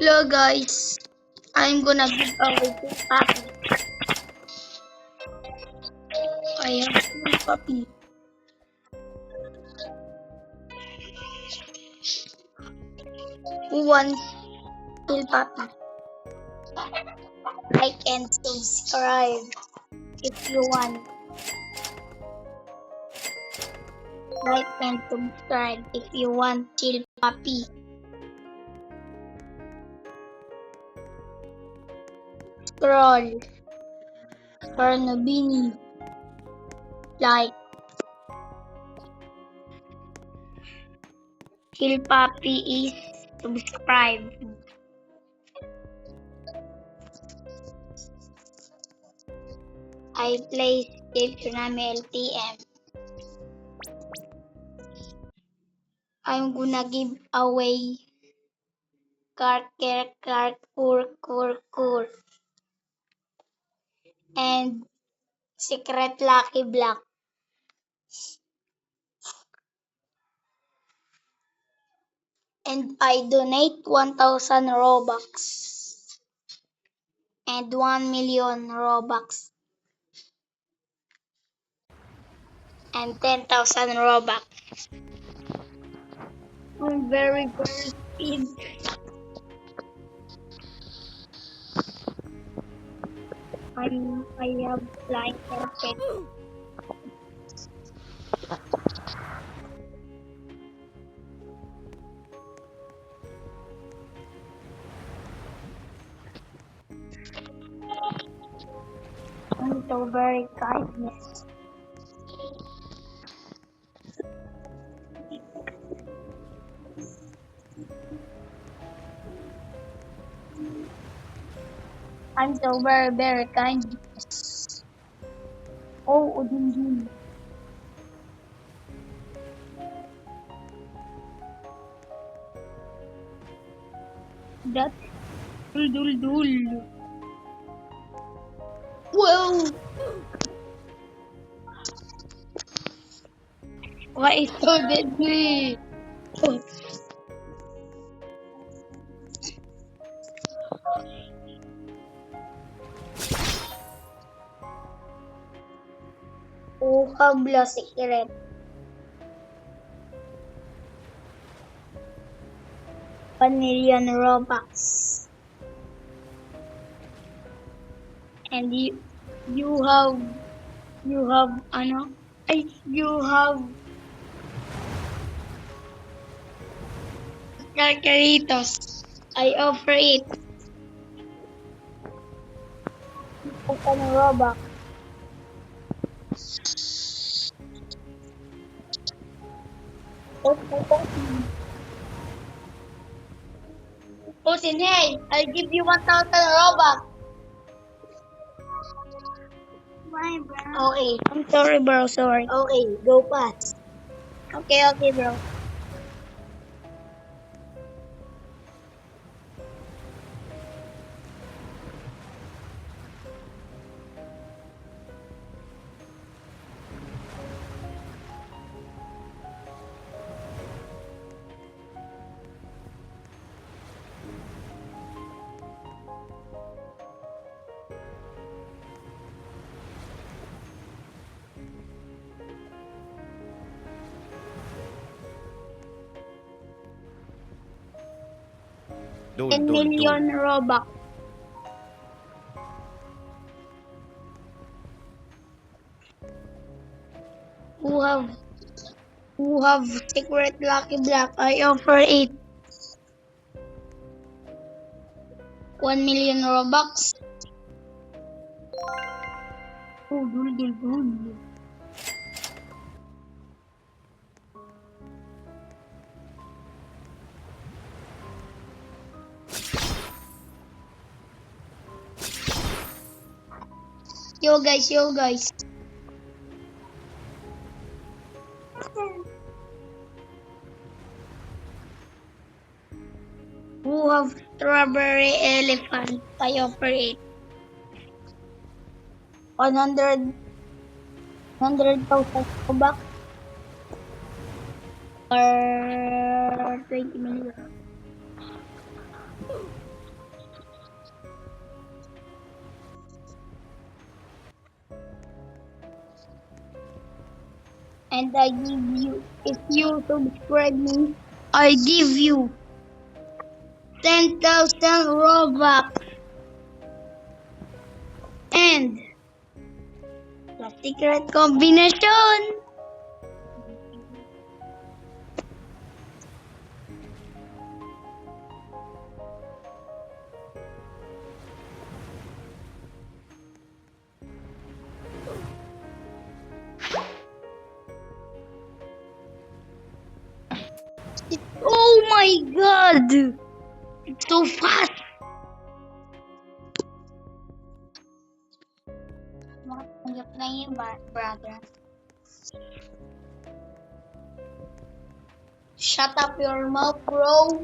Hello guys, I'm gonna give away two puppy. I have two puppy. Who wants two puppy? Like and subscribe if you want. Like and subscribe if you want chill puppy. Scroll. Carnabini. Like. Chill puppy is subscribe. I play Escape Tsunami LTM. I'm gonna give away Kur and Secret Lucky Block. And I donate 1,000 Robux and 1 million Robux and 10,000 Robux. I'm very speed. I have flying carpet. I'm so very kindness. I'm so very kindness. Oh, Odin. That dul. Whoa! Why is so deadly? Oh, habla secret. $1 million Robux. And you have Calcaritos. I offer it. Open Robux. Putin, hey, I'll give you 1,000 Robux. Why, bro? Okay. I'm sorry, bro. Sorry. Okay, go fast. Okay, bro. Dul, 10 dul, million dul. Robux. Who have secret lucky block? I offer it. 1 million Robux. Oh, dul. Yo guys. Who have strawberry elephant? I offer it. 100,000 Robux or 20 million. And I give you, if you subscribe me, I give you 10,000 Robux and the secret combination. Oh my god! It's so fast! Makatanggap na yun, brother. Shut up your mouth, bro.